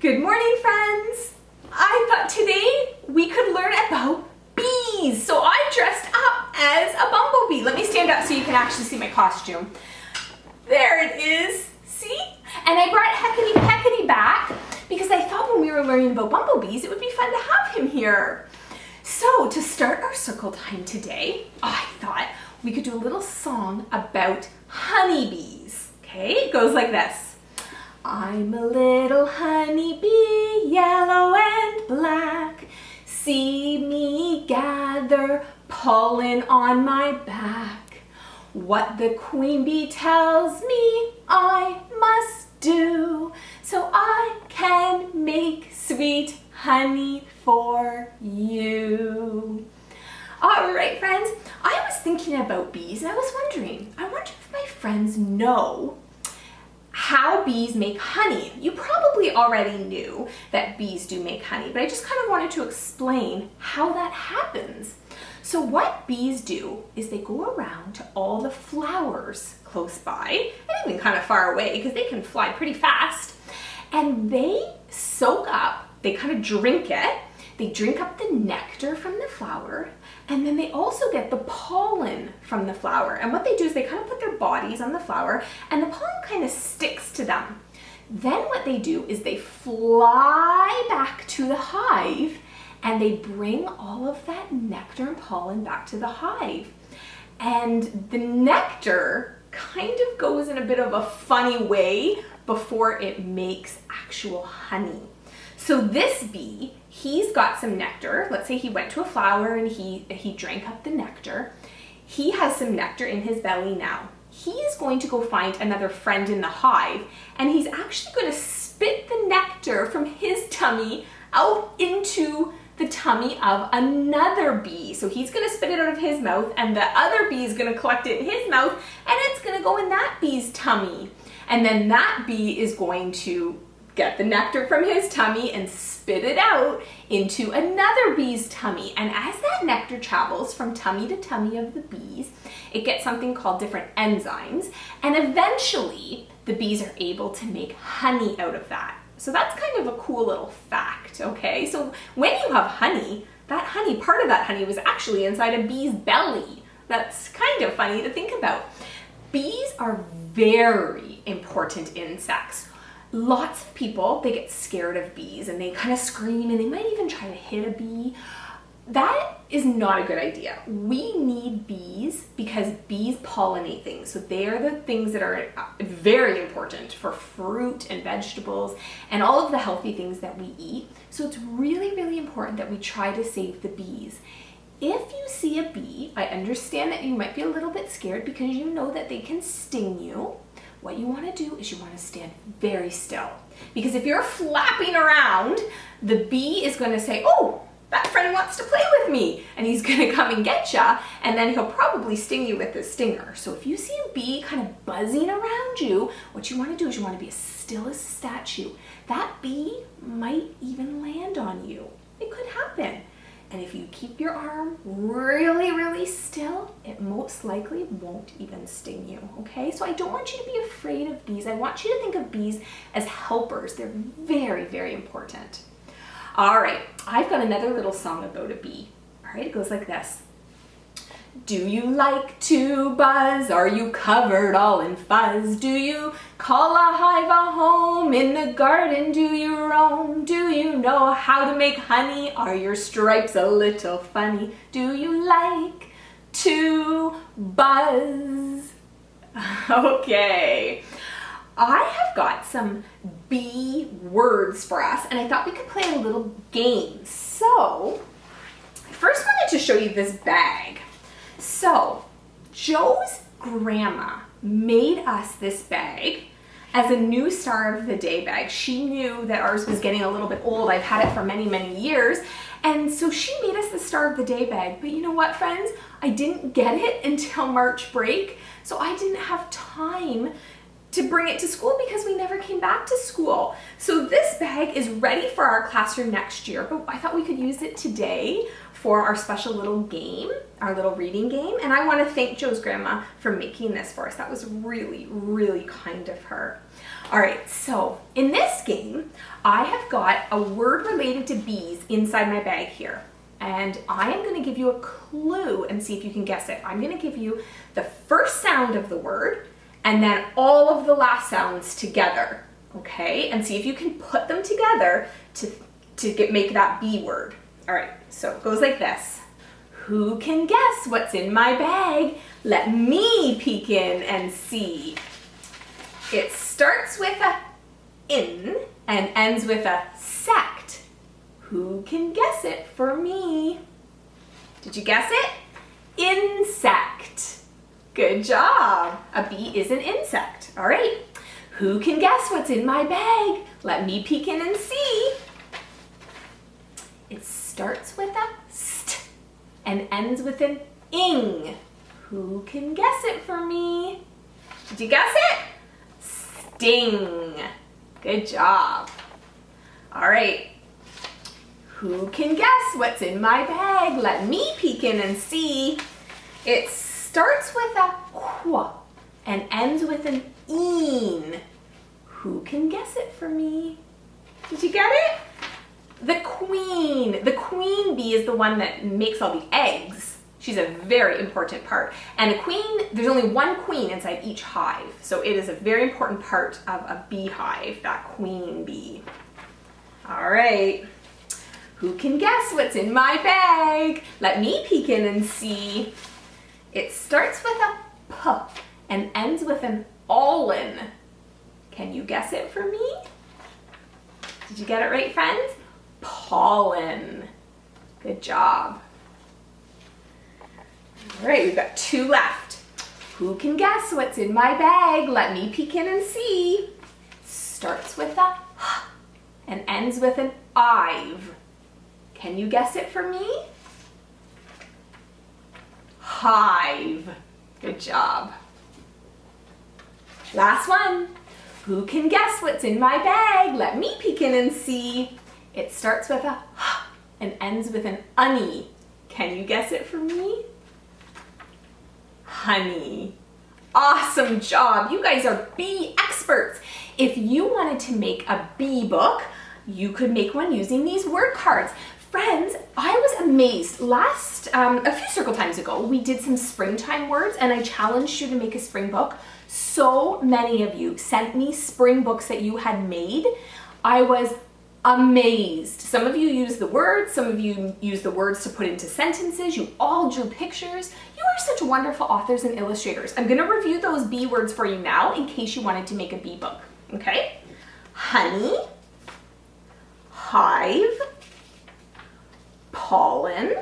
Good morning, friends! I thought today we could learn about bees. So I dressed up as a bumblebee. Let me stand up so you can actually see my costume. There it is. See? And I brought Heckety Peckety back because I thought when we were learning about bumblebees, it would be fun to have him here. So to start our circle time today, I thought we could do a little song about honeybees. Okay? It goes like this. I'm a little honeybee, yellow and black. See me gather pollen on my back. What the queen bee tells me I must do, so I can make sweet honey for you. All right, friends, I was thinking about bees and I was wondering, I wonder if my friends know how bees make honey. You probably already knew that bees do make honey, but I just kind of wanted to explain how that happens. So what bees do is they go around to all the flowers close by, and even kind of far away because they can fly pretty fast, and they soak up, they kind of drink it, they drink up the nectar from the flower, and then they also get the pollen from the flower. And what they do is they kind of put their bodies on the flower and the pollen kind of sticks to them. Then what they do is they fly back to the hive and they bring all of that nectar and pollen back to the hive. And the nectar kind of goes in a bit of a funny way before it makes actual honey. So this bee, he's got some nectar. Let's say he went to a flower and he drank up the nectar. He has some nectar in his belly now. He is going to go find another friend in the hive, and he's actually going to spit the nectar from his tummy out into the tummy of another bee. So he's going to spit it out of his mouth, and the other bee is going to collect it in his mouth, and it's going to go in that bee's tummy. And then that bee is going to get the nectar from his tummy and spit it out into another bee's tummy. And as that nectar travels from tummy to tummy of the bees, it gets something called different enzymes, and eventually the bees are able to make honey out of that. So that's kind of a cool little fact, okay? So when you have honey, that honey, part of that honey was actually inside a bee's belly. That's kind of funny to think about. Bees are very important insects. Lots of people, they get scared of bees and they kind of scream and they might even try to hit a bee. That is not a good idea. We need bees because bees pollinate things. So they are the things that are very important for fruit and vegetables and all of the healthy things that we eat. So it's really, really important that we try to save the bees. If you see a bee, I understand that you might be a little bit scared because you know that they can sting you. What you want to do is you want to stand very still, because if you're flapping around, the bee is going to say, oh, that friend wants to play with me, and he's going to come and get you, and then he'll probably sting you with his stinger. So if you see a bee kind of buzzing around you, what you want to do is you want to be as still as a statue. That bee might even land on you. It could happen. And if you keep your arm really, really still, it most likely won't even sting you, okay? So I don't want you to be afraid of bees. I want you to think of bees as helpers. They're very, very important. All right, I've got another little song about a bee. All right, it goes like this. Do you like to buzz? Are you covered all in fuzz? Do you call a hive a home? In the garden do you roam? Do you know how to make honey? Are your stripes a little funny? Do you like to buzz? Okay, I have got some bee words for us, and I thought we could play a little game. So, I first wanted to show you this bag. So, Joe's grandma made us this bag as a new Star of the Day bag. She knew that ours was getting a little bit old. I've had it for many, many years. And so she made us the Star of the Day bag. But you know what, friends? I didn't get it until March break. So I didn't have time to bring it to school because we never came back to school. So this bag is ready for our classroom next year, but I thought we could use it today for our special little game, our little reading game. And I want to thank Joe's grandma for making this for us. That was really, really kind of her. All right, so in this game, I have got a word related to bees inside my bag here. And I am going to give you a clue and see if you can guess it. I'm going to give you the first sound of the word and then all of the last sounds together, okay? And see if you can put them together to make that bee word. All right, so it goes like this. Who can guess what's in my bag? Let me peek in and see. It starts with a in and ends with a sect. Who can guess it for me? Did you guess it? Insect. Good job. A bee is an insect. All right. Who can guess what's in my bag? Let me peek in and see. It starts with a st and ends with an ing. Who can guess it for me? Did you guess it? Sting. Good job. All right. Who can guess what's in my bag? Let me peek in and see. It starts with a qu and ends with an een. Who can guess it for me? Did you get it? The queen. The queen bee is the one that makes all the eggs. She's a very important part. And a queen, there's only one queen inside each hive. So it is a very important part of a beehive, that queen bee. All right. Who can guess what's in my bag? Let me peek in and see. It starts with a p and ends with an all-in. Can you guess it for me? Did you get it right, friends? Pollen. Good job. All right, we've got two left. Who can guess what's in my bag? Let me peek in and see. Starts with a h and ends with an ive. Can you guess it for me? Hive. Good job. Last one. Who can guess what's in my bag? Let me peek in and see. It starts with a h and ends with an unny. Can you guess it for me? Honey. Awesome job. You guys are bee experts. If you wanted to make a bee book, you could make one using these word cards. Friends, I was amazed. A few circle times ago, we did some springtime words and I challenged you to make a spring book. So many of you sent me spring books that you had made. I was amazed. Some of you used the words, some of you used the words to put into sentences. You all drew pictures. You are such wonderful authors and illustrators. I'm gonna review those bee words for you now in case you wanted to make a bee book, okay? Honey, hive, pollen,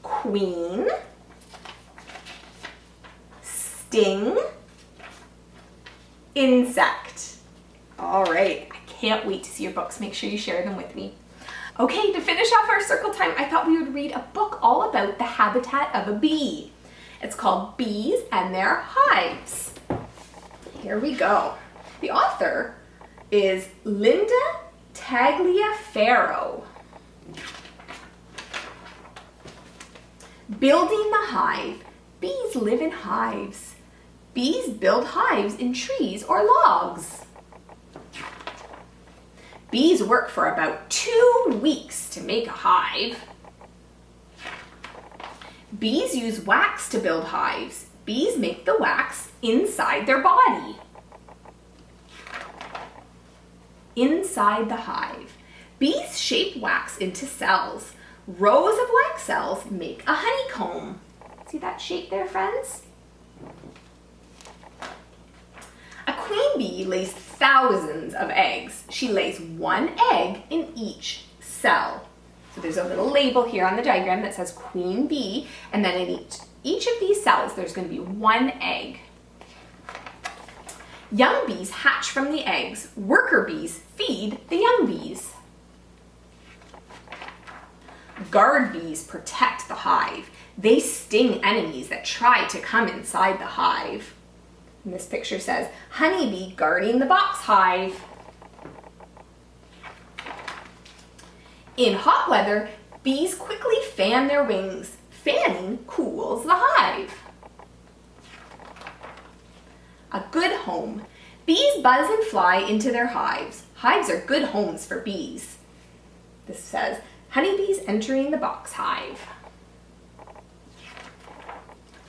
queen, sting, insect. All right, I can't wait to see your books. Make sure you share them with me. Okay, to finish off our circle time, I thought we would read a book all about the habitat of a bee. It's called Bees and Their Hives. Here we go. The author is Linda Tagliaferro. Building the hive. Bees live in hives. Bees build hives in trees or logs. Bees work for about 2 weeks to make a hive. Bees use wax to build hives. Bees make the wax inside their body. Inside the hive. Bees shape wax into cells. Rows of wax cells make a honeycomb. See that shape there, friends? A queen bee lays thousands of eggs. She lays 1 egg in each cell. So there's a little label here on the diagram that says queen bee, and then in each of these cells there's going to be 1 egg. Young bees hatch from the eggs. Worker bees feed the young bees. Guard bees protect the hive. They sting enemies that try to come inside the hive. And this picture says, honeybee guarding the box hive. In hot weather, bees quickly fan their wings. Fanning cools the hive. A good home. Bees buzz and fly into their hives. Hives are good homes for bees. This says, honeybees entering the box hive.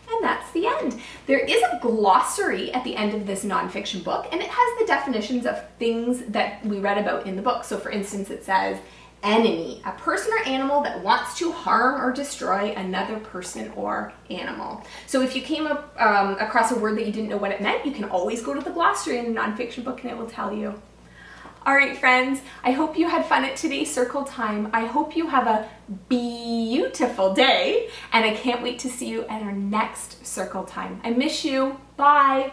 And that's the end. There is a glossary at the end of this nonfiction book, and it has the definitions of things that we read about in the book. So for instance, it says, enemy, a person or animal that wants to harm or destroy another person or animal. So if you came up across a word that you didn't know what it meant, you can always go to the glossary in the nonfiction book and it will tell you. All right, friends, I hope you had fun at today's circle time. I hope you have a beautiful day, and I can't wait to see you at our next circle time. I miss you. Bye.